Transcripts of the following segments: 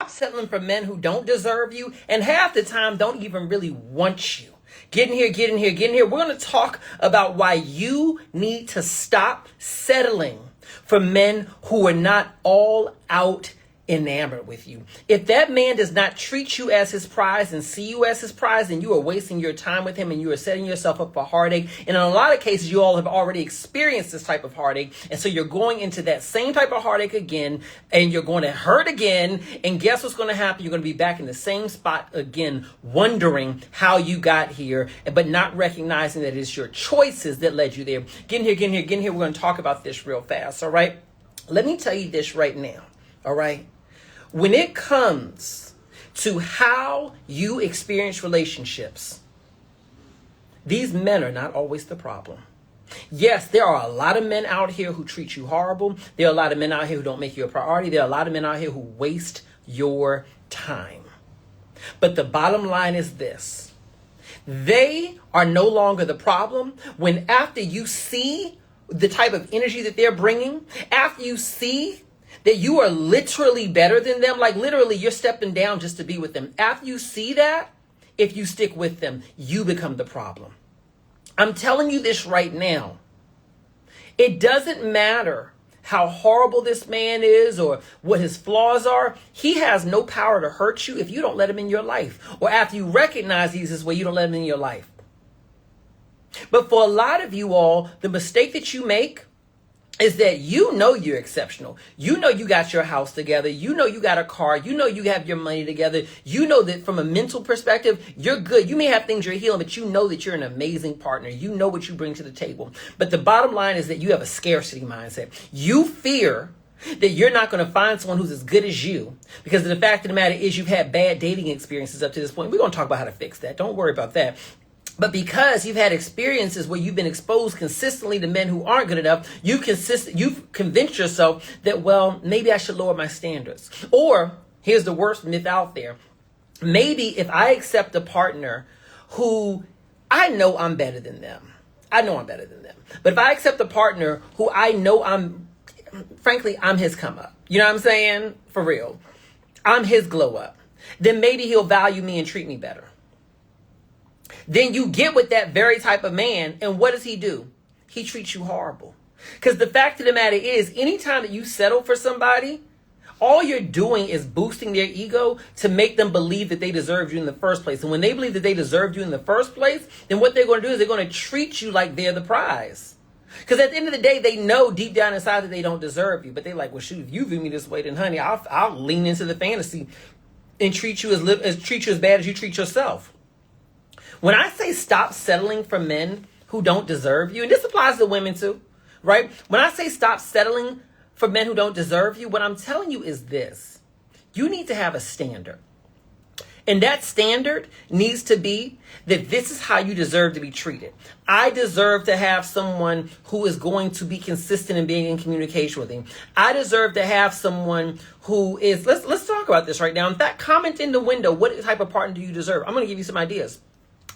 settling for men who don't deserve you and half the time don't even really want you. Get in here, get in here, get in here. We're going to talk about why you need to stop settling for men who are not all out enamored with you. If that man does not treat you as his prize and see you as his prize, then you are wasting your time with him and you are setting yourself up for heartache. And in a lot of cases, you all have already experienced this type of heartache. And so you're going into that same type of heartache again, and you're going to hurt again. And guess what's going to happen? You're going to be back in the same spot again, wondering how you got here, but not recognizing that it's your choices that led you there. Get in here, get in here, get in here. We're going to talk about this real fast. All right. Let me tell you this right now. All right. When it comes to how you experience relationships, these men are not always the problem. Yes, there are a lot of men out here who treat you horrible. There are a lot of men out here who don't make you a priority. There are a lot of men out here who waste your time. But the bottom line is this. They are no longer the problem when after you see the type of energy that they're bringing, after you see that you are literally better than them, like literally you're stepping down just to be with them. After you see that, if you stick with them, you become the problem. I'm telling you this right now. It doesn't matter how horrible this man is or what his flaws are. He has no power to hurt you if you don't let him in your life. Or after you recognize he's this way, you don't let him in your life. But for a lot of you all, the mistake that you make is that you know you're exceptional. You know you got your house together. You know you got a car. You know you have your money together. You know that from a mental perspective, you're good. You may have things you're healing, but you know that you're an amazing partner. You know what you bring to the table. But the bottom line is that you have a scarcity mindset. You fear that you're not going to find someone who's as good as you because the fact of the matter is you've had bad dating experiences up to this point. We're going to talk about how to fix that. Don't worry about that. But because you've had experiences where you've been exposed consistently to men who aren't good enough, you've convinced yourself that, well, maybe I should lower my standards. Or here's the worst myth out there. Maybe if I accept a partner who I know I'm better than them. I know I'm better than them. But if I accept a partner who I know frankly, I'm his come up. You know what I'm saying? For real. I'm his glow up. Then maybe he'll value me and treat me better. Then you get with that very type of man, and what does he do? He treats you horrible. Because the fact of the matter is, anytime that you settle for somebody, all you're doing is boosting their ego to make them believe that they deserved you in the first place. And when they believe that they deserved you in the first place, then what they're going to do is they're going to treat you like they're the prize. Because at the end of the day, they know deep down inside that they don't deserve you. But they're like, well, shoot, if you view me this way, then honey, I'll lean into the fantasy and treat you as bad as you treat yourself. When I say stop settling for men who don't deserve you, and this applies to women too, right? When I say stop settling for men who don't deserve you, what I'm telling you is this. You need to have a standard. And that standard needs to be that this is how you deserve to be treated. I deserve to have someone who is going to be consistent in being in communication with me. I deserve to have someone who is, let's talk about this right now. In fact, comment in the window, what type of partner do you deserve? I'm going to give you some ideas.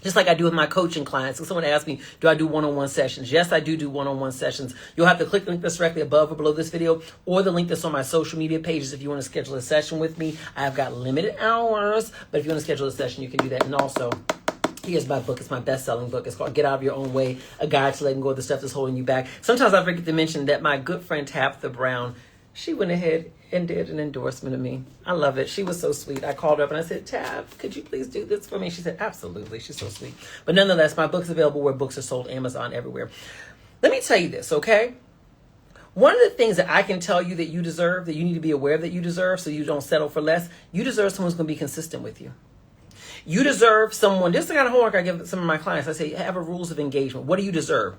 Just like I do with my coaching clients. So someone asked me, do I do one-on-one sessions? Yes, I do one-on-one sessions. You'll have to click the link that's directly above or below this video or the link that's on my social media pages if you want to schedule a session with me. I've got limited hours, but if you want to schedule a session, you can do that. And also, here's my book. It's my best-selling book. It's called Get Out of Your Own Way, A Guide to Letting Go of the Stuff That's Holding You Back. Sometimes I forget to mention that my good friend Tabitha Brown, she went ahead and did an endorsement of me. I love it. She was so sweet. I called her up and I said, Tab, could you please do this for me? She said, absolutely. She's so sweet. But nonetheless, my book's available where books are sold, Amazon, everywhere. Let me tell you this, okay? One of the things that I can tell you that you deserve, that you need to be aware of that you deserve so you don't settle for less, you deserve someone who's going to be consistent with you. You deserve someone, this is the kind of homework I give some of my clients. I say, have a rules of engagement. What do you deserve?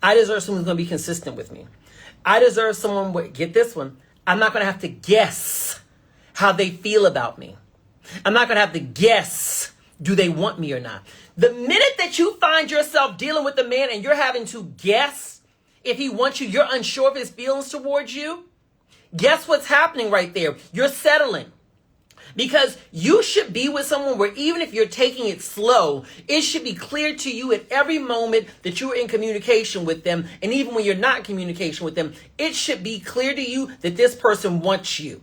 I deserve someone who's going to be consistent with me. I deserve someone, get this one, I'm not going to have to guess how they feel about me. I'm not going to have to guess, do they want me or not? The minute that you find yourself dealing with a man and you're having to guess if he wants you, you're unsure of his feelings towards you, guess what's happening right there? You're settling. Because you should be with someone where even if you're taking it slow, it should be clear to you at every moment that you're in communication with them. And even when you're not in communication with them, it should be clear to you that this person wants you.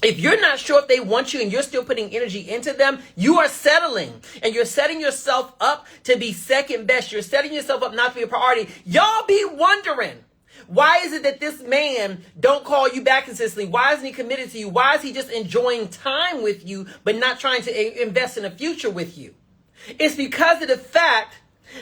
If you're not sure if they want you and you're still putting energy into them, you are settling and you're setting yourself up to be second best. You're setting yourself up not to be a priority. Y'all be wondering, why is it that this man don't call you back consistently? Why isn't he committed to you? Why is he just enjoying time with you, but not trying to invest in a future with you? It's because of the fact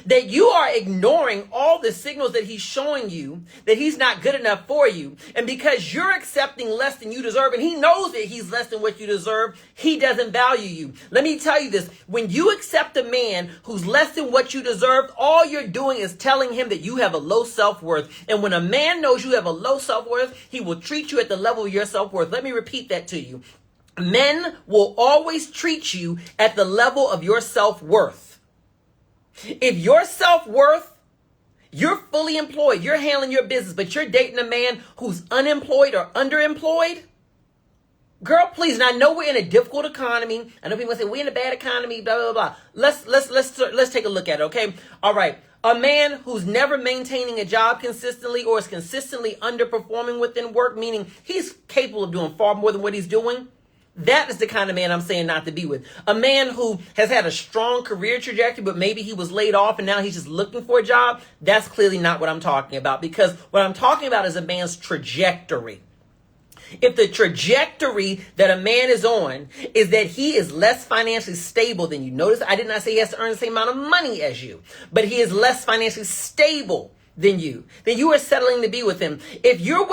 that you are ignoring all the signals that he's showing you that he's not good enough for you. And because you're accepting less than you deserve, and he knows that he's less than what you deserve, he doesn't value you. Let me tell you this. When you accept a man who's less than what you deserve, all you're doing is telling him that you have a low self-worth. And when a man knows you have a low self-worth, he will treat you at the level of your self-worth. Let me repeat that to you. Men will always treat you at the level of your self-worth. If your self-worth, you're fully employed, you're handling your business, but you're dating a man who's unemployed or underemployed, girl, please. And I know we're in a difficult economy. I know people say we're in a bad economy, blah, blah, blah. Let's take a look at it, okay? All right. A man who's never maintaining a job consistently or is consistently underperforming within work, meaning he's capable of doing far more than what he's doing. That is the kind of man I'm saying not to be with. A man who has had a strong career trajectory, but maybe he was laid off and now he's just looking for a job. That's clearly not what I'm talking about, because what I'm talking about is a man's trajectory. If the trajectory that a man is on is that he is less financially stable than you, notice I did not say he has to earn the same amount of money as you, but he is less financially stable than you, then you are settling to be with him. If you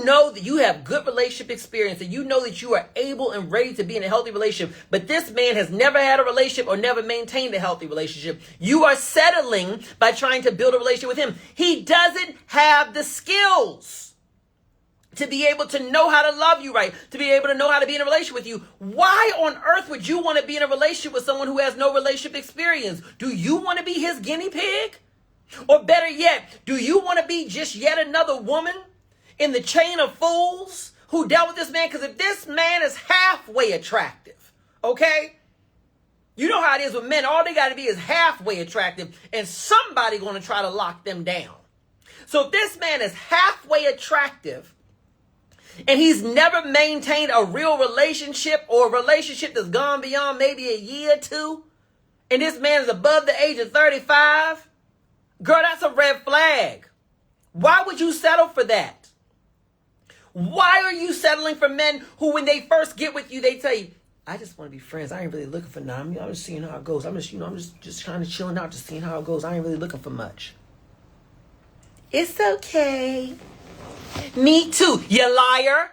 know that you have good relationship experience and you know that you are able and ready to be in a healthy relationship, but this man has never had a relationship or never maintained a healthy relationship, you are settling by trying to build a relationship with him. He doesn't have the skills to be able to know how to love you right, to be able to know how to be in a relationship with you. Why on earth would you want to be in a relationship with someone who has no relationship experience? Do you want to be his guinea pig? Or better yet, do you want to be just yet another woman in the chain of fools who dealt with this man? Because if this man is halfway attractive, okay? You know how it is with men. All they got to be is halfway attractive, and somebody going to try to lock them down. So if this man is halfway attractive, and he's never maintained a real relationship or a relationship that's gone beyond maybe a year or two, and this man is above the age of 35, girl, that's a red flag. Why would you settle for that? Why are you settling for men who, when they first get with you, they tell you, I just want to be friends. I ain't really looking for nothing. I'm just seeing how it goes. I'm just kind of chilling out, just seeing how it goes. I ain't really looking for much. It's okay. Me too. You liar.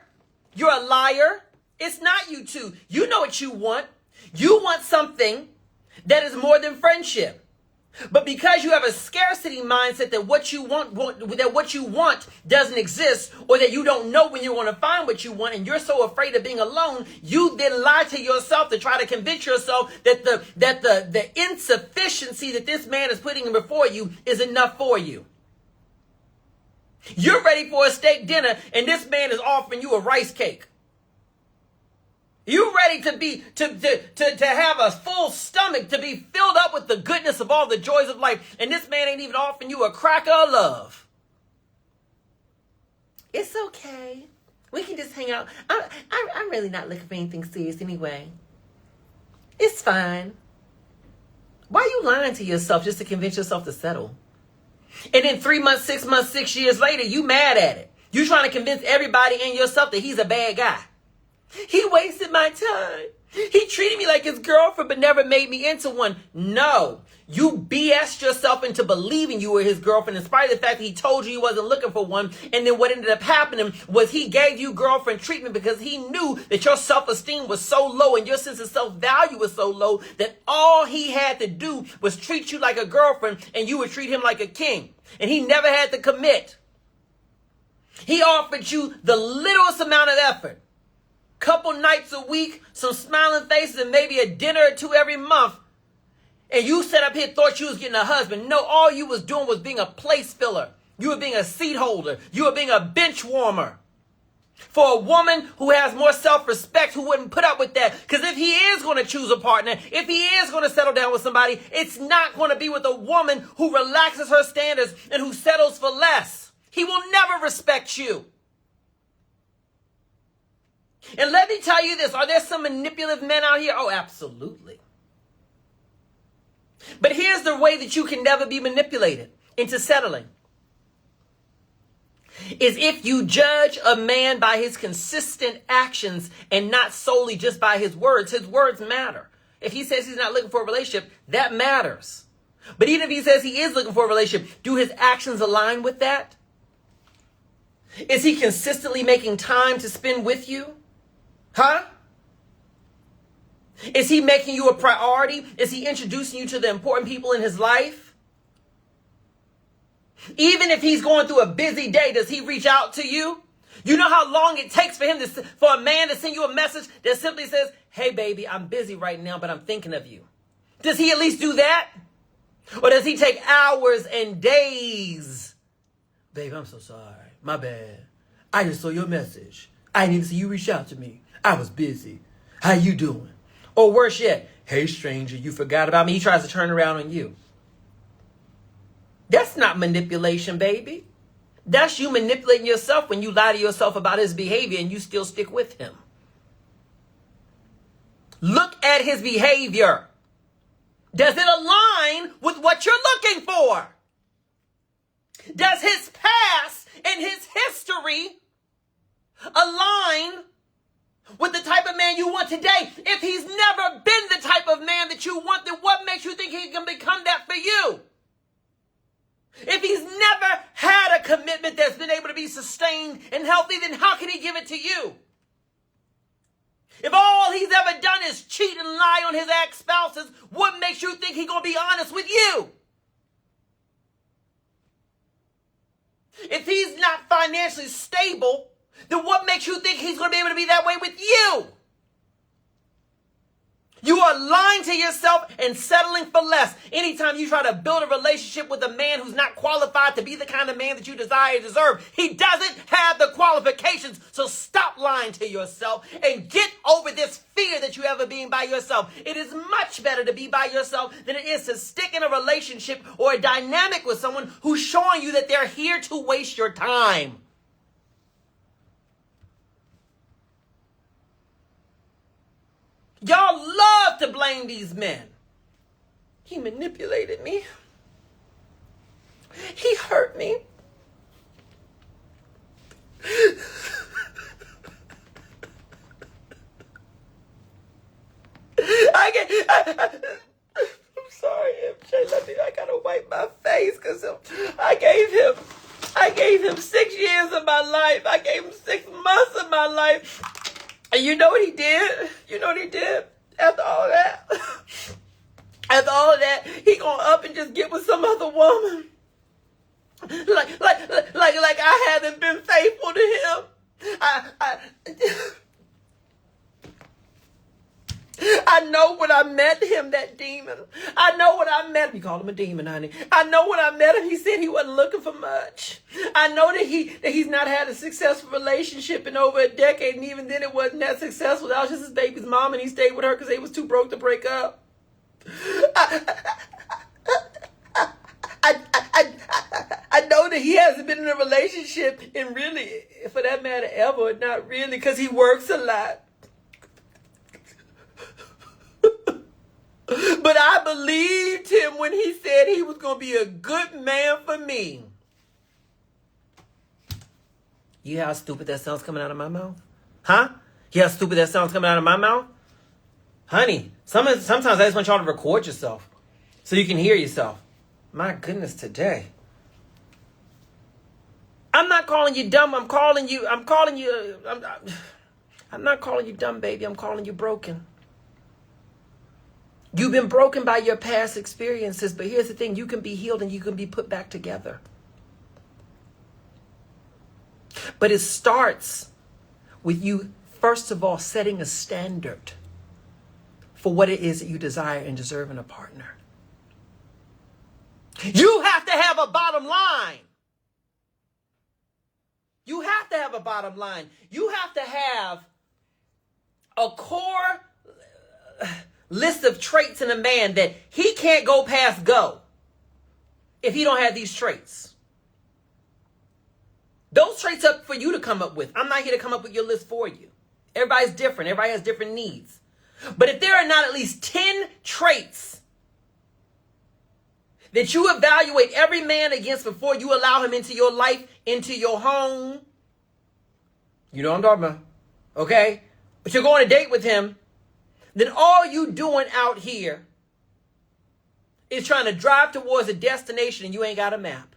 You're a liar. It's not you two. You know what you want. You want something that is more than friendship. But because you have a scarcity mindset that what you want doesn't exist, or that you don't know when you're going to find what you want, and you're so afraid of being alone, you then lie to yourself to try to convince yourself that the insufficiency that this man is putting before you is enough for you. You're ready for a steak dinner, and this man is offering you a rice cake. You ready to have a full stomach, to be filled up with the goodness of all the joys of life, and this man ain't even offering you a cracker of love. It's okay. We can just hang out. I'm really not looking for anything serious anyway. It's fine. Why are you lying to yourself just to convince yourself to settle? And then 3 months, 6 months, 6 years later, you mad at it. You trying to convince everybody and yourself that he's a bad guy. He wasted my time. He treated me like his girlfriend but never made me into one. No, you BS'd yourself into believing you were his girlfriend in spite of the fact that he told you he wasn't looking for one. And then what ended up happening was he gave you girlfriend treatment because he knew that your self-esteem was so low and your sense of self-value was so low that all he had to do was treat you like a girlfriend and you would treat him like a king. And he never had to commit. He offered you the littlest amount of effort. Couple nights a week, some smiling faces, and maybe a dinner or two every month. And you sat up here thought you was getting a husband. No, all you was doing was being a place filler. You were being a seat holder. You were being a bench warmer. For a woman who has more self-respect, who wouldn't put up with that. Because if he is going to choose a partner, if he is going to settle down with somebody, it's not going to be with a woman who relaxes her standards and who settles for less. He will never respect you. And let me tell you this, are there some manipulative men out here? Oh, absolutely. But here's the way that you can never be manipulated into settling. Is if you judge a man by his consistent actions and not solely just by his words. His words matter. If he says he's not looking for a relationship, that matters. But even if he says he is looking for a relationship, do his actions align with that? Is he consistently making time to spend with you? Huh? Is he making you a priority? Is he introducing you to the important people in his life? Even if he's going through a busy day, does he reach out to you? You know how long it takes for a man to send you a message that simply says, hey, baby, I'm busy right now, but I'm thinking of you. Does he at least do that? Or does he take hours and days? Babe, I'm so sorry. My bad. I just saw your message. I didn't even see you reach out to me. I was busy. How you doing? Or worse yet, hey, stranger, you forgot about me. He tries to turn around on you. That's not manipulation, baby. That's you manipulating yourself when you lie to yourself about his behavior and you still stick with him. Look at his behavior. Does it align with what you're looking for? Does his past and his history align with the type of man you want today? If he's never been the type of man that you want, then what makes you think he can become that for you? If he's never had a commitment that's been able to be sustained and healthy, then how can he give it to you? If all he's ever done is cheat and lie on his ex-spouses, what makes you think he's going to be honest with you? If he's not financially stable, then what makes you think he's going to be able to be that way with you? You are lying to yourself and settling for less. Anytime you try to build a relationship with a man who's not qualified to be the kind of man that you desire and deserve, he doesn't have the qualifications. So stop lying to yourself and get over this fear that you have of being by yourself. It is much better to be by yourself than it is to stick in a relationship or a dynamic with someone who's showing you that they're here to waste your time. Y'all love to blame these men. He manipulated me. He hurt me. I'm sorry, MJ. I gotta wipe my face because I gave him 6 years of my life. I gave him 6 months of my life. And you know what he did? You know what he did? After all of that, he gonna up and just get with some other woman. Like I haven't been faithful to him. I know when I met him, that demon. I know when I met him. You call him a demon, honey. I know when I met him, he said he wasn't looking for much. I know that he's not had a successful relationship in over a decade, and even then it wasn't that successful. That was just his baby's mom, and he stayed with her because they was too broke to break up. I know that he hasn't been in a relationship in really, for that matter, ever. Not really, because he works a lot. But I believed him when he said he was going to be a good man for me. You hear how stupid that sounds coming out of my mouth? Huh? You hear how stupid that sounds coming out of my mouth? Honey, sometimes I just want y'all to record yourself so you can hear yourself. My goodness, today. I'm not calling you dumb. I'm not calling you dumb, baby. I'm calling you broken. You've been broken by your past experiences, but here's the thing. You can be healed and you can be put back together. But it starts with you, first of all, setting a standard for what it is that you desire and deserve in a partner. You have to have a bottom line. You have to have a bottom line. You have to have a core list of traits in a man that he can't go past go if he don't have these traits. Those traits are for you to come up with. I'm not here to come up with your list for you. Everybody's different. Everybody has different needs. But if there are not at least 10 traits that you evaluate every man against before you allow him into your life, into your home, you know what I'm talking about, okay? But you're going on a date with him, then all you doing out here is trying to drive towards a destination and you ain't got a map.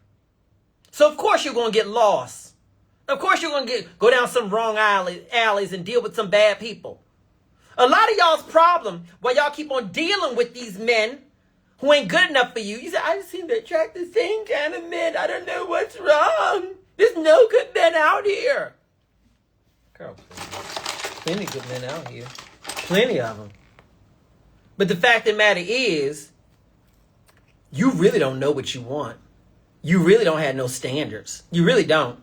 So of course you're going to get lost. Of course you're going to go down some wrong alleys and deal with some bad people. A lot of y'all's problem, while y'all keep on dealing with these men who ain't good enough for you, you say, I just seem to attract the same kind of men. I don't know what's wrong. There's no good men out here. Girl, plenty good men out here. Plenty of them. But the fact of the matter is, you really don't know what you want. You really don't have no standards. You really don't.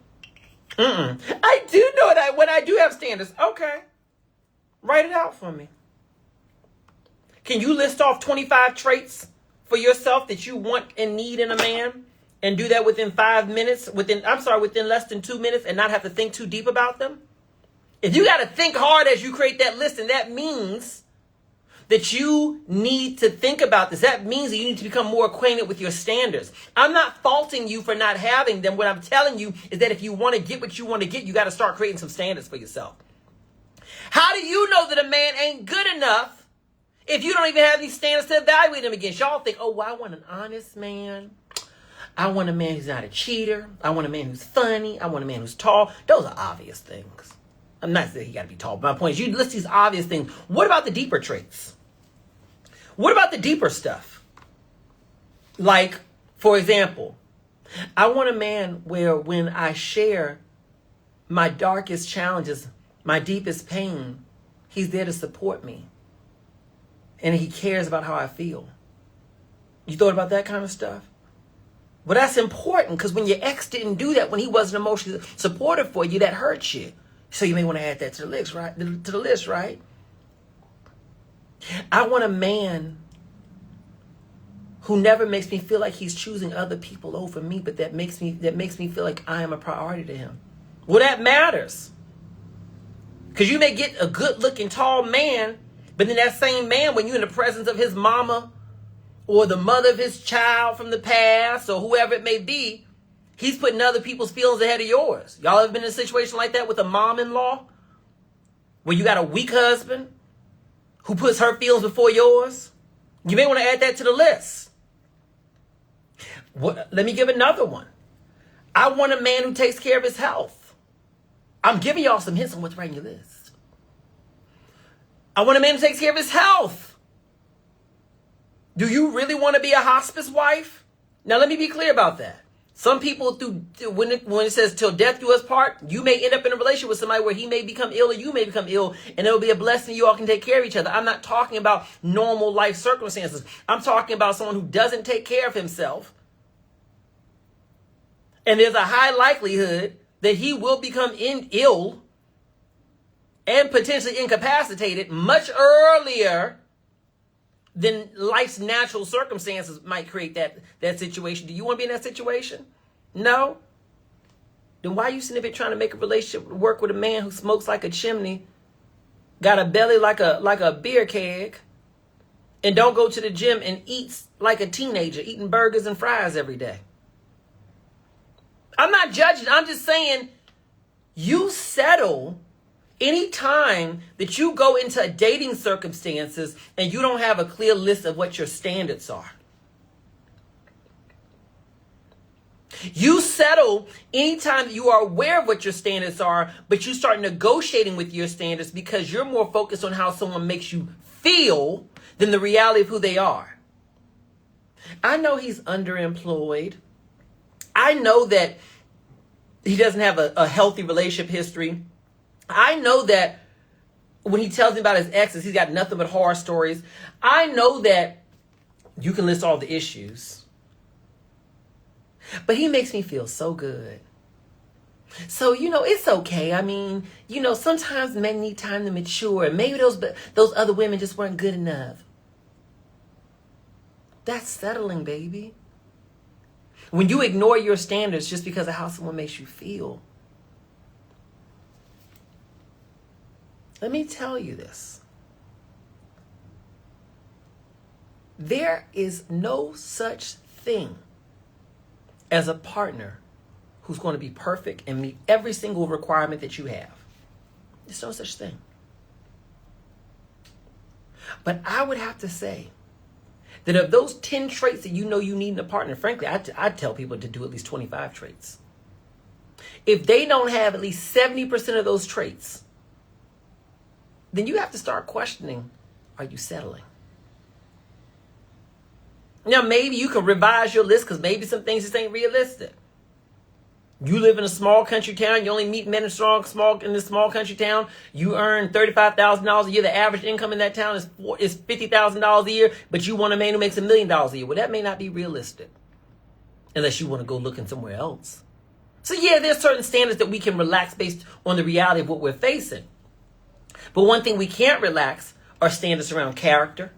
I do know that when I do have standards. Okay. Write it out for me. Can you list off 25 traits for yourself that you want and need in a man and do that within 5 minutes, within less than 2 minutes and not have to think too deep about them? If you got to think hard as you create that list, and that means that you need to think about this. That means that you need to become more acquainted with your standards. I'm not faulting you for not having them. What I'm telling you is that if you want to get what you want to get, you got to start creating some standards for yourself. How do you know that a man ain't good enough if you don't even have these standards to evaluate him against? Y'all think, oh, well, I want an honest man. I want a man who's not a cheater. I want a man who's funny. I want a man who's tall. Those are obvious things. I'm not saying he got to be tall, but my point is you list these obvious things. What about the deeper traits? What about the deeper stuff? Like, for example, I want a man where when I share my darkest challenges, my deepest pain, he's there to support me. And he cares about how I feel. You thought about that kind of stuff? Well, that's important because when your ex didn't do that, when he wasn't emotionally supportive for you, that hurts you. So you may want to add that to the list, right? To the list, right? I want a man who never makes me feel like he's choosing other people over me, but that makes me feel like I am a priority to him. Well, that matters. Because you may get a good-looking, tall man, but then that same man, when you're in the presence of his mama or the mother of his child from the past or whoever it may be, he's putting other people's feelings ahead of yours. Y'all ever been in a situation like that with a mom-in-law? Where you got a weak husband who puts her feelings before yours? You may want to add that to the list. Let me give another one. I want a man who takes care of his health. I'm giving y'all some hints on what's right on your list. I want a man who takes care of his health. Do you really want to be a hospice wife? Now, let me be clear about that. Some people, when it says till death do us part, you may end up in a relationship with somebody where he may become ill or you may become ill, and it'll be a blessing you all can take care of each other. I'm not talking about normal life circumstances. I'm talking about someone who doesn't take care of himself. And there's a high likelihood that he will become ill and potentially incapacitated much earlier than life's natural circumstances might create that situation. Do you want to be in that situation? No? Then why are you sitting there trying to make a relationship work with a man who smokes like a chimney, got a belly like a beer keg, and don't go to the gym and eats like a teenager, eating burgers and fries every day? I'm not judging. I'm just saying you settle any time that you go into dating circumstances and you don't have a clear list of what your standards are. You settle anytime that you are aware of what your standards are, but you start negotiating with your standards because you're more focused on how someone makes you feel than the reality of who they are. I know he's underemployed. I know that he doesn't have a healthy relationship history. I know that when he tells me about his exes, he's got nothing but horror stories. I know that you can list all the issues. But he makes me feel so good. So, it's okay. I mean, sometimes men need time to mature. And maybe those other women just weren't good enough. That's settling, baby. When you ignore your standards just because of how someone makes you feel. Let me tell you this. There is no such thing as a partner who's going to be perfect and meet every single requirement that you have. There's no such thing. But I would have to say that of those 10 traits that you know you need in a partner, frankly, I'd tell people to do at least 25 traits. If they don't have at least 70% of those traits, then you have to start questioning, are you settling? Now, maybe you can revise your list because maybe some things just ain't realistic. You live in a small country town. You only meet men in this small country town. You earn $35,000 a year. The average income in that town is $50,000 a year. But you want a man who makes $1 million a year. Well, that may not be realistic unless you want to go looking somewhere else. So yeah, there's certain standards that we can relax based on the reality of what we're facing. But one thing we can't relax are standards around character.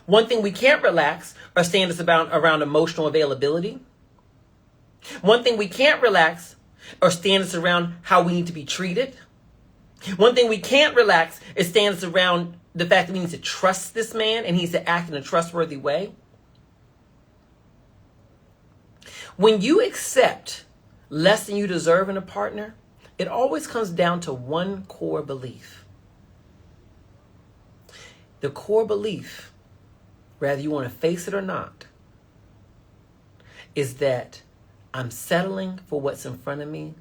One thing we can't relax are standards around emotional availability. One thing we can't relax are standards around how we need to be treated. One thing we can't relax is standards around the fact that we need to trust this man and he needs to act in a trustworthy way. When you accept less than you deserve in a partner, it always comes down to one core belief. The core belief, whether you want to face it or not, is that I'm settling for what's in front of me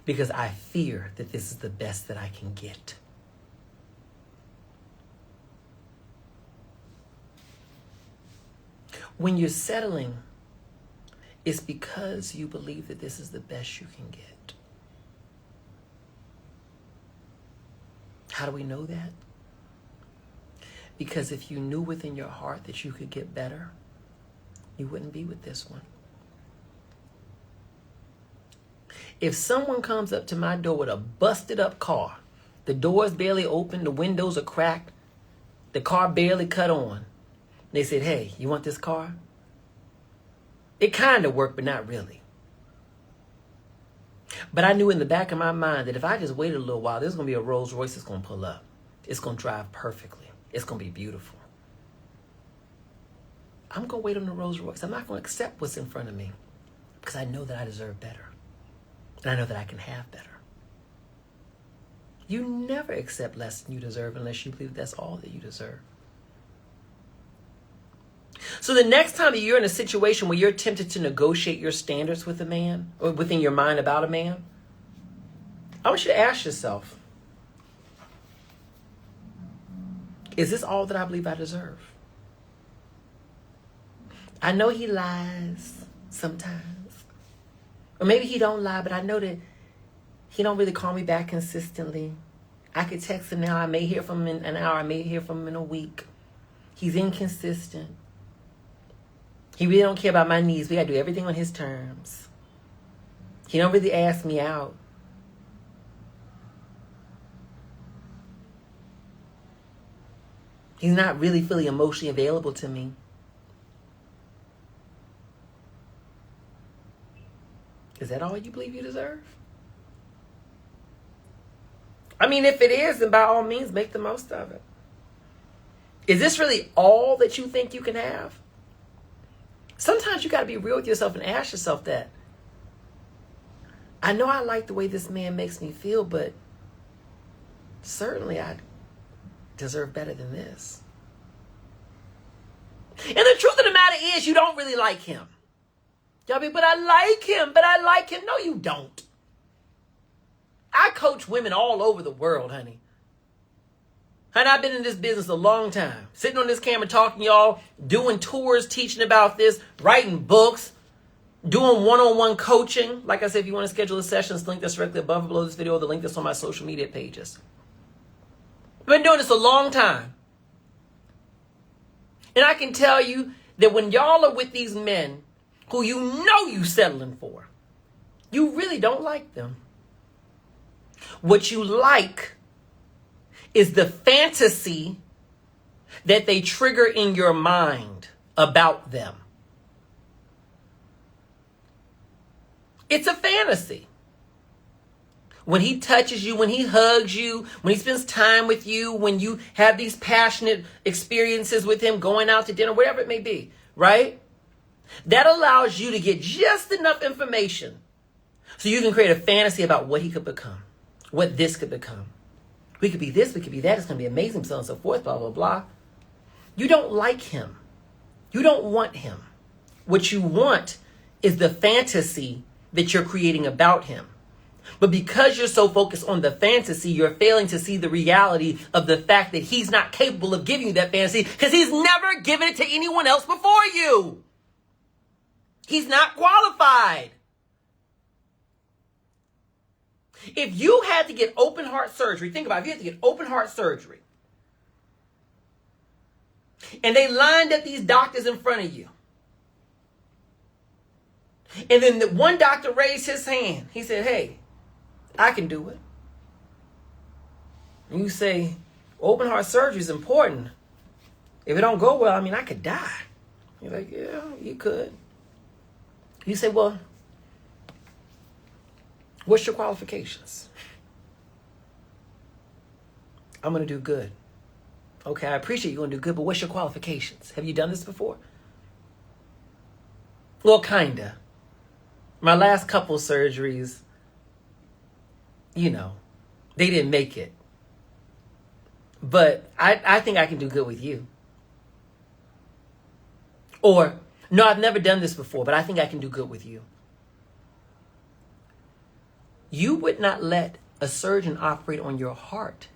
because I fear that this is the best that I can get. When you're settling, it's because you believe that this is the best you can get. How do we know that? Because if you knew within your heart that you could get better, you wouldn't be with this one. If someone comes up to my door with a busted up car, the door's barely open, the windows are cracked, the car barely cut on, they said, hey, you want this car? It kind of worked, but not really. But I knew in the back of my mind that if I just waited a little while, there's going to be a Rolls Royce that's going to pull up. It's going to drive perfectly. It's going to be beautiful. I'm going to wait on the Rolls Royce. I'm not going to accept what's in front of me because I know that I deserve better. And I know that I can have better. You never accept less than you deserve unless you believe that's all that you deserve. So the next time that you're in a situation where you're tempted to negotiate your standards with a man or within your mind about a man, I want you to ask yourself, is this all that I believe I deserve? I know he lies sometimes. Or maybe he don't lie, but I know that he don't really call me back consistently. I could text him now. I may hear from him in an hour. I may hear from him in a week. He's inconsistent. He really don't care about my needs. We got to do everything on his terms. He don't really ask me out. He's not really fully emotionally available to me. Is that all you believe you deserve? I mean, if it is, then by all means, make the most of it. Is this really all that you think you can have? Sometimes you got to be real with yourself and ask yourself that. I know I like the way this man makes me feel, but certainly I deserve better than this. And the truth of the matter is, you don't really like him. Y'all be, but I like him. No, you don't. I coach women all over the world, honey. And I've been in this business a long time. Sitting on this camera talking to y'all, doing tours, teaching about this, writing books, doing one-on-one coaching. Like I said, if you want to schedule a session, it's linked that's directly above or below this video, the link that's on my social media pages. I've been doing this a long time. And I can tell you that when y'all are with these men who you know you settling for, you really don't like them. What you like is the fantasy that they trigger in your mind about them. It's a fantasy. When he touches you, when he hugs you, when he spends time with you, when you have these passionate experiences with him, going out to dinner, whatever it may be, right? That allows you to get just enough information so you can create a fantasy about what he could become, what this could become. We could be this, we could be that. It's going to be amazing, so on and so forth, blah, blah, blah. You don't like him. You don't want him. What you want is the fantasy that you're creating about him. But because you're so focused on the fantasy, you're failing to see the reality of the fact that he's not capable of giving you that fantasy because he's never given it to anyone else before you. He's not qualified. If you had to get open heart surgery, think about it, if you had to get open heart surgery, and they lined up these doctors in front of you, and then the one doctor raised his hand. He said, hey, I can do it. And you say, open heart surgery is important. If it don't go well, I could die. You're like, yeah, you could. You say, well, what's your qualifications? I'm going to do good. Okay, I appreciate you're going to do good, but what's your qualifications? Have you done this before? Well, kinda. My last couple surgeries, they didn't make it. But I think I can do good with you. Or, no, I've never done this before, but I think I can do good with you. You would not let a surgeon operate on your heart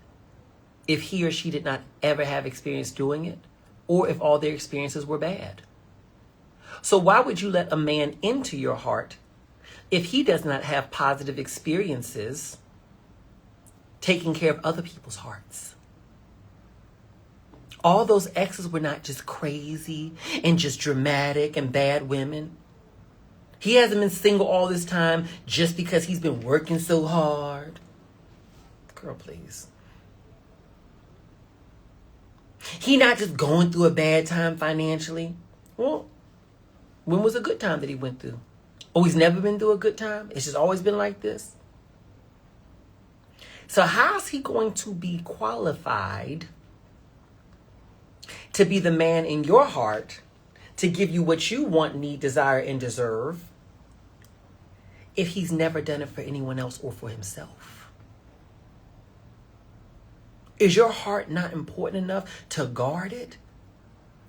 if he or she did not ever have experience doing it, or if all their experiences were bad. So why would you let a man into your heart if he does not have positive experiences taking care of other people's hearts? All those exes were not just crazy and just dramatic and bad women. He hasn't been single all this time just because he's been working so hard. Girl, please. He not just going through a bad time financially. Well, when was a good time that he went through? Oh, he's never been through a good time? It's just always been like this? So how's he going to be qualified to be the man in your heart to give you what you want, need, desire, and deserve if he's never done it for anyone else or for himself? Is your heart not important enough to guard it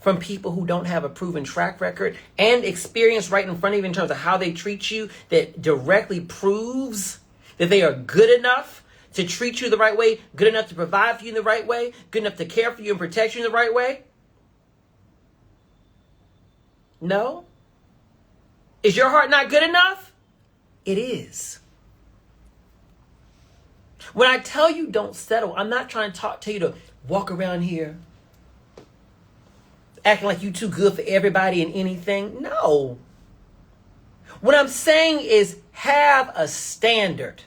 from people who don't have a proven track record and experience right in front of you in terms of how they treat you that directly proves that they are good enough to treat you the right way, good enough to provide for you in the right way, good enough to care for you and protect you in the right way? No? Is your heart not good enough? It is. When I tell you don't settle, I'm not trying to tell you to walk around here acting like you too good for everybody and anything. No. What I'm saying is have a standard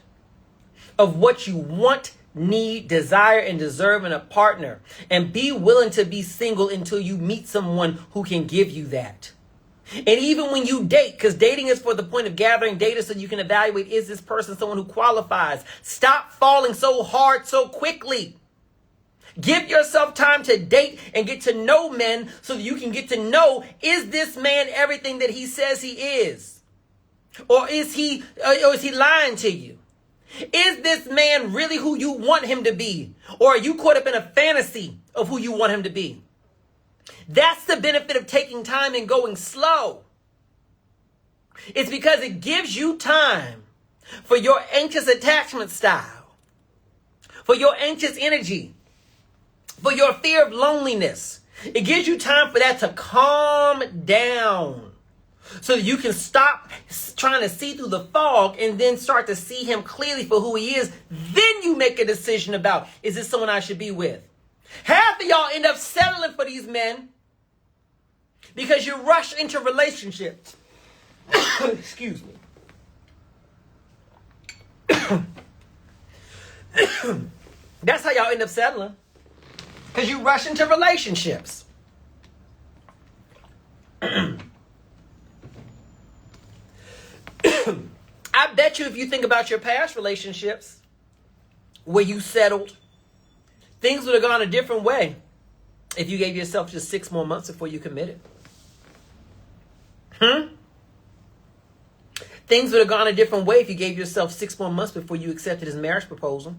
of what you want, need, desire, and deserve in a partner. And be willing to be single until you meet someone who can give you that. And even when you date, because dating is for the point of gathering data so you can evaluate, is this person someone who qualifies? Stop falling so hard so quickly. Give yourself time to date and get to know men so that you can get to know, is this man everything that he says he is? Or is he lying to you? Is this man really who you want him to be? Or are you caught up in a fantasy of who you want him to be? That's the benefit of taking time and going slow. It's because it gives you time for your anxious attachment style, for your anxious energy, for your fear of loneliness. It gives you time for that to calm down so that you can stop trying to see through the fog and then start to see him clearly for who he is. Then you make a decision about, is this someone I should be with? Half of y'all end up settling for these men because you rush into relationships. Excuse me. That's how y'all end up settling. Because you rush into relationships. I bet you if you think about your past relationships, where you settled. Things would have gone a different way if you gave yourself just 6 more months before you committed. Things would have gone a different way if you gave yourself 6 more months before you accepted his marriage proposal.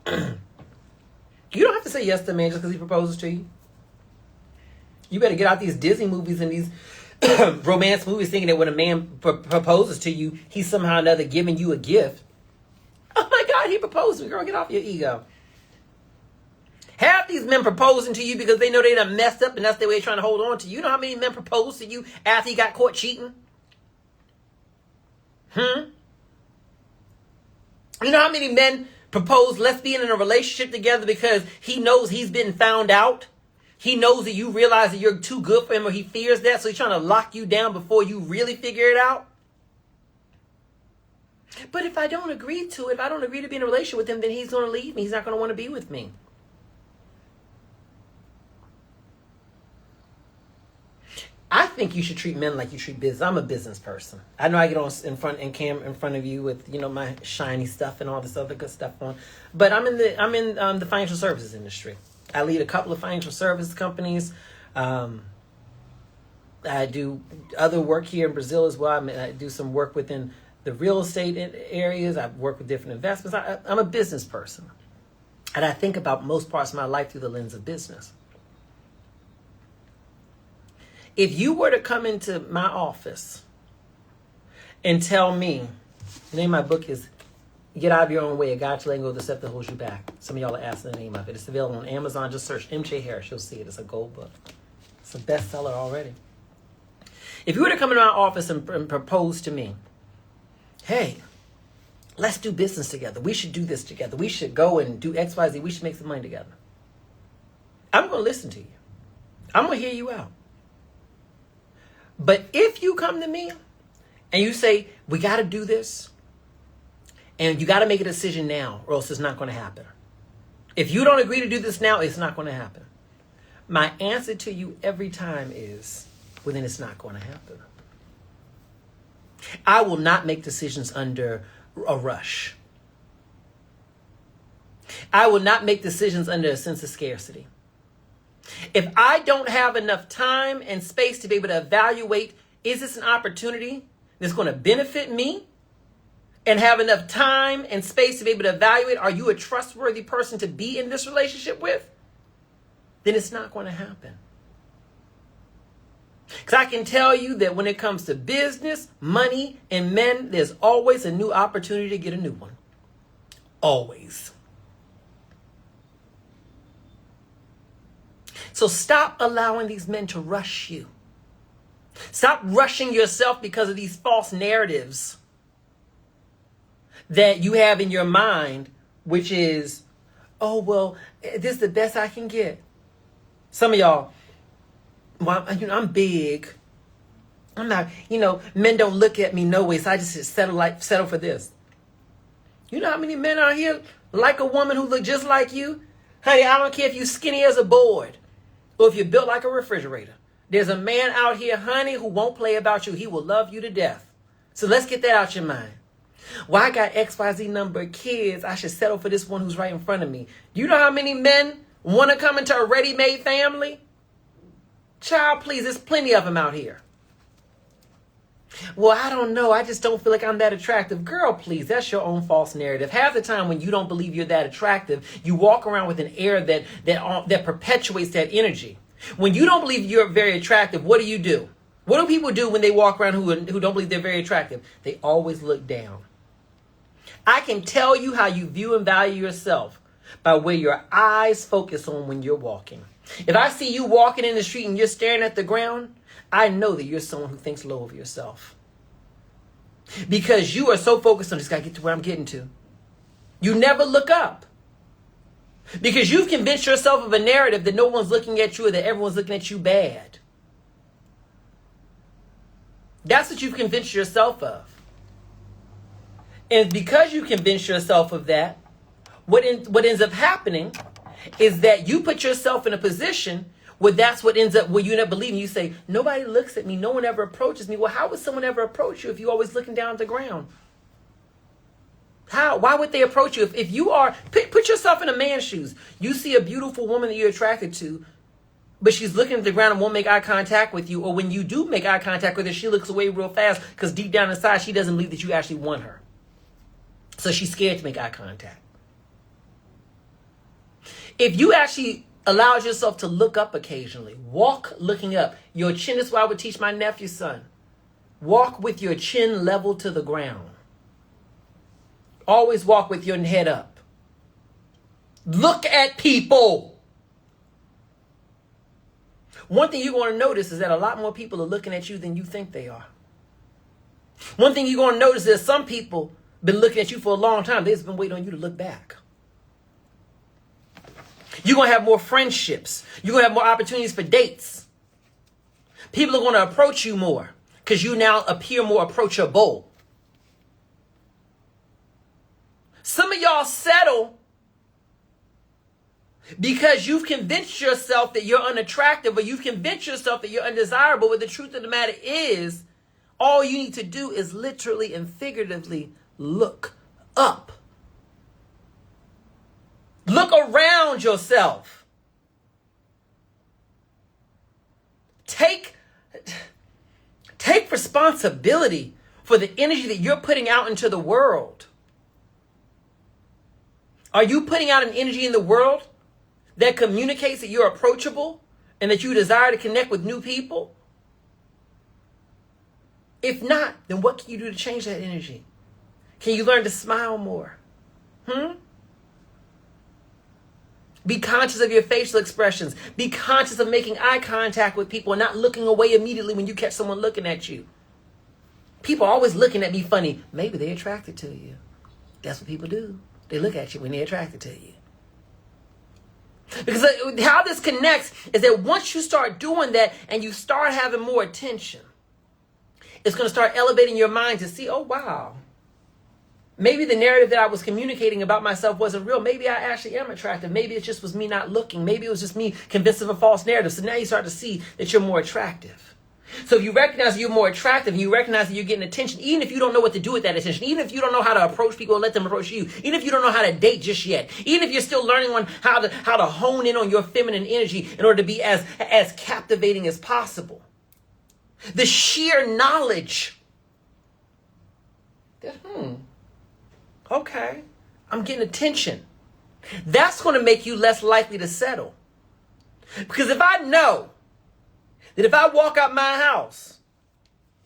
You don't have to say yes to a man just because he proposes to you. You better get out these Disney movies and these romance movies thinking that when a man proposes to you, he's somehow or another giving you a gift. Oh my God, he proposed to me. Girl, get off your ego. Half these men proposing to you because they know they done messed up and that's their way of trying to hold on to you. You know how many men proposed to you after he got caught cheating? You know how many men propose, let's be in a relationship together because he knows he's been found out? He knows that you realize that you're too good for him, or he fears that, so he's trying to lock you down before you really figure it out. But if I don't agree to it, if I don't agree to be in a relationship with him, then he's going to leave me. He's not going to want to be with me. I think you should treat men like you treat business. I'm a business person. I know I get on in front of you with, you know, my shiny stuff and all this other good stuff on, but I'm in the financial services industry. I lead a couple of financial service companies. I do other work here in Brazil as well. I do some work within the real estate areas. I work with different investments. I'm a business person, and I think about most parts of my life through the lens of business. If you were to come into my office and tell me, the name of my book is Get Out of Your Own Way, A Guide to Letting Go of the Stuff That Holds You Back. Some of y'all are asking the name of it. It's available on Amazon. Just search M.J. Harris. You'll see it. It's a gold book. It's a bestseller already. If you were to come into my office and propose to me, hey, let's do business together. We should do this together. We should go and do X, Y, Z. We should make some money together. I'm going to listen to you. I'm going to hear you out. But if you come to me and you say, we got to do this, and you got to make a decision now, or else it's not going to happen. If you don't agree to do this now, it's not going to happen. My answer to you every time is, well, then it's not going to happen. I will not make decisions under a rush. I will not make decisions under a sense of scarcity. If I don't have enough time and space to be able to evaluate, is this an opportunity that's going to benefit me? And have enough time and space to be able to evaluate, are you a trustworthy person to be in this relationship with? Then it's not going to happen. Because I can tell you that when it comes to business, money, and men, there's always a new opportunity to get a new one. Always. So stop allowing these men to rush you. Stop rushing yourself because of these false narratives that you have in your mind, which is, oh, well, this is the best I can get. Some of y'all, well, I'm big. I'm not, men don't look at me no way, so I just settle for this. You know how many men out here like a woman who look just like you? Honey, I don't care if you're skinny as a board or if you're built like a refrigerator. There's a man out here, honey, who won't play about you. He will love you to death. So let's get that out your mind. Well, I got XYZ number of kids. I should settle for this one who's right in front of me. Do you know how many men want to come into a ready-made family? Child, please, there's plenty of them out here. Well, I don't know. I just don't feel like I'm that attractive. Girl, please, that's your own false narrative. Half the time when you don't believe you're that attractive, you walk around with an air that perpetuates that energy. When you don't believe you're very attractive, what do? What do people do when they walk around who don't believe they're very attractive? They always look down. I can tell you how you view and value yourself by where your eyes focus on when you're walking. If I see you walking in the street and you're staring at the ground, I know that you're someone who thinks low of yourself. Because you are so focused on, just got to get to where I'm getting to. You never look up. Because you've convinced yourself of a narrative that no one's looking at you or that everyone's looking at you bad. That's what you've convinced yourself of. And because you convince yourself of that, what ends up happening is that you put yourself in a position Well, that's what ends up where you end up believing. You say, nobody looks at me. No one ever approaches me. Well, how would someone ever approach you if you're always looking down at the ground? How? Why would they approach you? If you are, put yourself in a man's shoes. You see a beautiful woman that you're attracted to, but she's looking at the ground and won't make eye contact with you. Or when you do make eye contact with her, she looks away real fast because deep down inside, she doesn't believe that you actually want her. So she's scared to make eye contact. If you actually allow yourself to look up occasionally, walk looking up. Your chin is what I would teach my nephew's son. Walk with your chin level to the ground. Always walk with your head up. Look at people. One thing you're going to notice is that a lot more people are looking at you than you think they are. One thing you're going to notice is some people been looking at you for a long time. They've been waiting on you to look back. You're going to have more friendships. You're going to have more opportunities for dates. People are going to approach you more because you now appear more approachable. Some of y'all settle because you've convinced yourself that you're unattractive, or you've convinced yourself that you're undesirable. But the truth of the matter is, all you need to do is literally and figuratively look up. Look around yourself. Take responsibility for the energy that you're putting out into the world. Are you putting out an energy in the world that communicates that you're approachable and that you desire to connect with new people? If not, then what can you do to change that energy? Can you learn to smile more? Be conscious of your facial expressions. Be conscious of making eye contact with people and not looking away immediately when you catch someone looking at you. People are always looking at me funny. Maybe they're attracted to you. That's what people do. They look at you when they're attracted to you. Because how this connects is that once you start doing that and you start having more attention, it's going to start elevating your mind to see, oh, wow. Maybe the narrative that I was communicating about myself wasn't real. Maybe I actually am attractive. Maybe it just was me not looking. Maybe it was just me convinced of a false narrative. So now you start to see that you're more attractive. So if you recognize that you're more attractive and you recognize that you're getting attention, even if you don't know what to do with that attention, even if you don't know how to approach people and let them approach you, even if you don't know how to date just yet, even if you're still learning on how to hone in on your feminine energy in order to be as captivating as possible, the sheer knowledge that, okay, I'm getting attention, that's going to make you less likely to settle. Because if I know that if I walk out my house,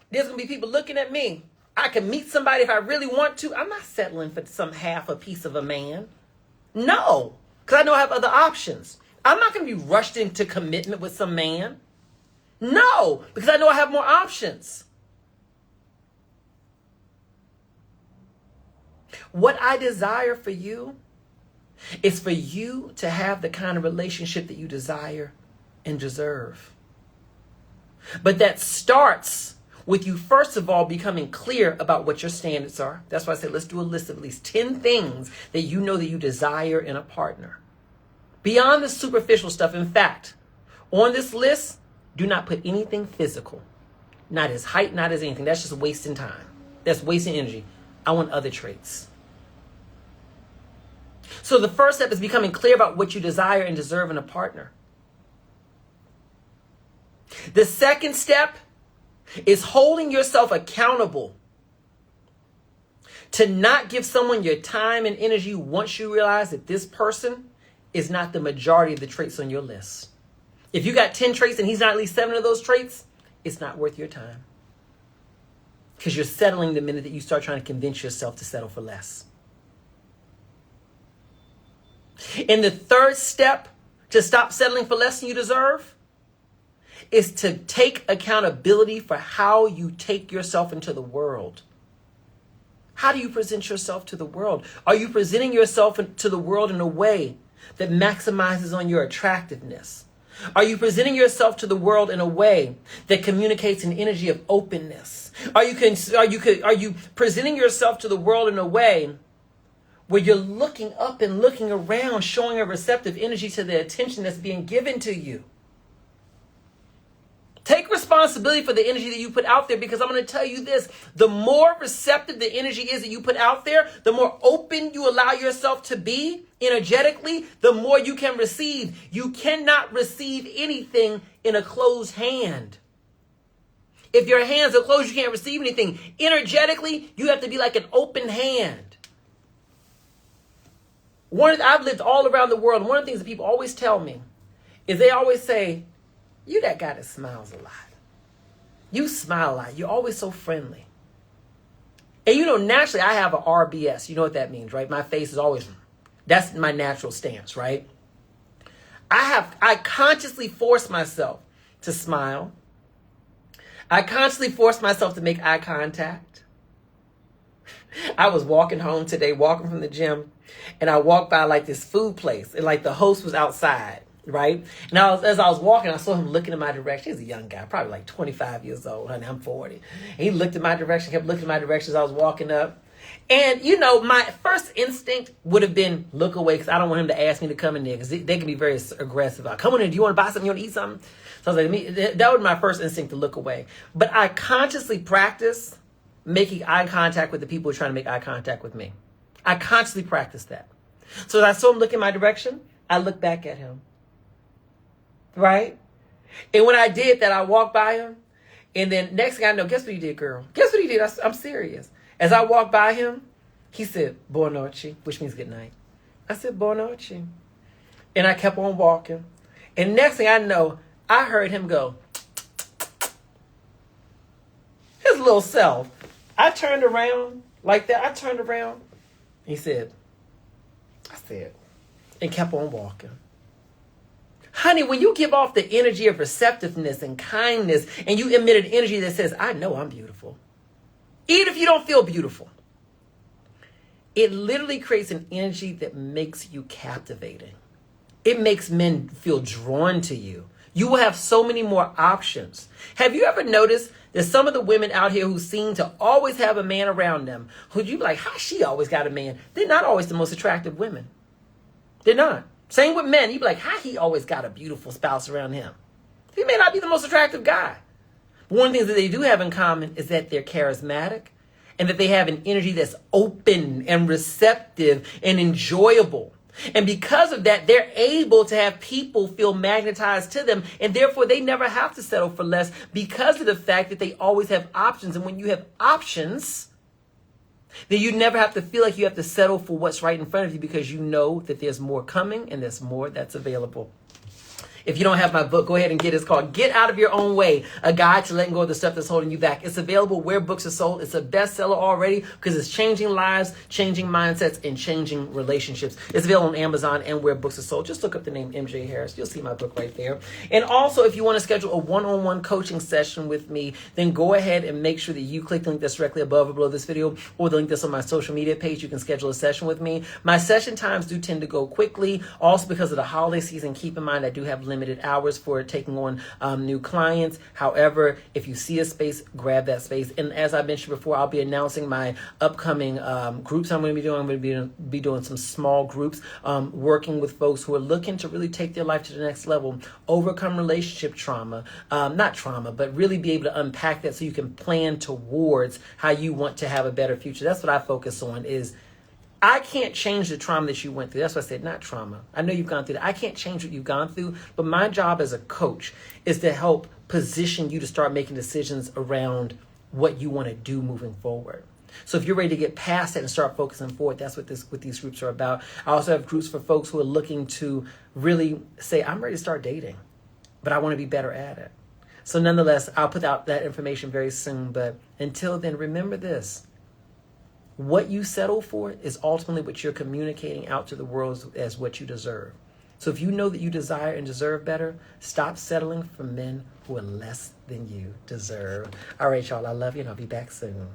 there's going to be people looking at me, I can meet somebody if I really want to, I'm not settling for some half a piece of a man. No, because I know I have other options. I'm not going to be rushed into commitment with some man. No, because I know I have more options. What I desire for you is for you to have the kind of relationship that you desire and deserve. But that starts with you, first of all, becoming clear about what your standards are. That's why I said, let's do a list of at least 10 things that you know that you desire in a partner. Beyond the superficial stuff. In fact, on this list, do not put anything physical. Not his height, not his anything. That's just wasting time. That's wasting energy. I want other traits. So the first step is becoming clear about what you desire and deserve in a partner. The second step is holding yourself accountable to not give someone your time and energy once you realize that this person is not the majority of the traits on your list. If you got 10 traits and he's not at least 7 of those traits, it's not worth your time. Because you're settling the minute that you start trying to convince yourself to settle for less. And the third step to stop settling for less than you deserve is to take accountability for how you take yourself into the world. How do you present yourself to the world? Are you presenting yourself to the world in a way that maximizes on your attractiveness? Are you presenting yourself to the world in a way that communicates an energy of openness? Are you presenting yourself to the world in a way where you're looking up and looking around, showing a receptive energy to the attention that's being given to you? Take responsibility for the energy that you put out there, because I'm going to tell you this. The more receptive the energy is that you put out there, the more open you allow yourself to be energetically, the more you can receive. You cannot receive anything in a closed hand. If your hands are closed, you can't receive anything. Energetically, you have to be like an open hand. I've lived all around the world. One of the things that people always tell me is they always say, you that guy that smiles a lot. You smile a lot. You're always so friendly. And you know, naturally, I have a RBS. You know what that means, right? My face is always, that's my natural stance, right? I consciously force myself to smile. I consciously force myself to make eye contact. I was walking home today, walking from the gym, and I walked by like this food place, and like the host was outside. Right? And as I was walking, I saw him looking in my direction. He's a young guy, probably like 25 years old, honey. I'm 40. And he looked in my direction, kept looking in my direction as I was walking up. And, you know, my first instinct would have been look away, because I don't want him to ask me to come in there, because they can be very aggressive. Come on in. Do you want to buy something? You want to eat something? So I was like, that was my first instinct, to look away. But I consciously practice making eye contact with the people who are trying to make eye contact with me. I consciously practice that. So as I saw him look in my direction, I looked back at him. Right? And when I did that, I walked by him. And then next thing I know, guess what he did, girl? Guess what he did? I'm serious. As I walked by him, he said, buona notte, which means good night. I said, buona notte. And I kept on walking. And next thing I know, I heard him go, his little self. I turned around like that. I turned around. He said, and kept on walking. Honey, when you give off the energy of receptiveness and kindness, and you emit an energy that says, I know I'm beautiful, even if you don't feel beautiful, it literally creates an energy that makes you captivating. It makes men feel drawn to you. You will have so many more options. Have you ever noticed that some of the women out here who seem to always have a man around them, who you be like, how she always got a man? They're not always the most attractive women. They're not. Same with men. You'd be like, how he always got a beautiful spouse around him? He may not be the most attractive guy. But one of the things that they do have in common is that they're charismatic, and that they have an energy that's open and receptive and enjoyable. And because of that, they're able to have people feel magnetized to them, and therefore they never have to settle for less, because of the fact that they always have options. And when you have options, then you never have to feel like you have to settle for what's right in front of you, because you know that there's more coming and there's more that's available. If you don't have my book, go ahead and get it. It's called Get Out of Your Own Way, a guide to letting go of the stuff that's holding you back. It's available where books are sold. It's a bestseller already, because it's changing lives, changing mindsets, and changing relationships. It's available on Amazon and where books are sold. Just look up the name MJ Harris. You'll see my book right there. And also, if you want to schedule a one-on-one coaching session with me, then go ahead and make sure that you click the link that's directly above or below this video, or the link that's on my social media page. You can schedule a session with me. My session times do tend to go quickly. Also, because of the holiday season, keep in mind I do have limited hours for taking on new clients. However, if you see a space, grab that space. And as I mentioned before, I'll be announcing my upcoming groups I'm going to be doing. I'm going to be doing some small groups, working with folks who are looking to really take their life to the next level, overcome relationship trauma, not trauma, but really be able to unpack that so you can plan towards how you want to have a better future. That's what I focus on. Is I can't change the trauma that you went through. That's why I said not trauma. I know you've gone through that. I can't change what you've gone through, but my job as a coach is to help position you to start making decisions around what you want to do moving forward. So if you're ready to get past that and start focusing forward, that's what these groups are about. I also have groups for folks who are looking to really say, I'm ready to start dating, but I want to be better at it. So nonetheless, I'll put out that information very soon. But until then, remember this. What you settle for is ultimately what you're communicating out to the world as what you deserve. So if you know that you desire and deserve better, stop settling for men who are less than you deserve. All right, y'all, I love you, and I'll be back soon.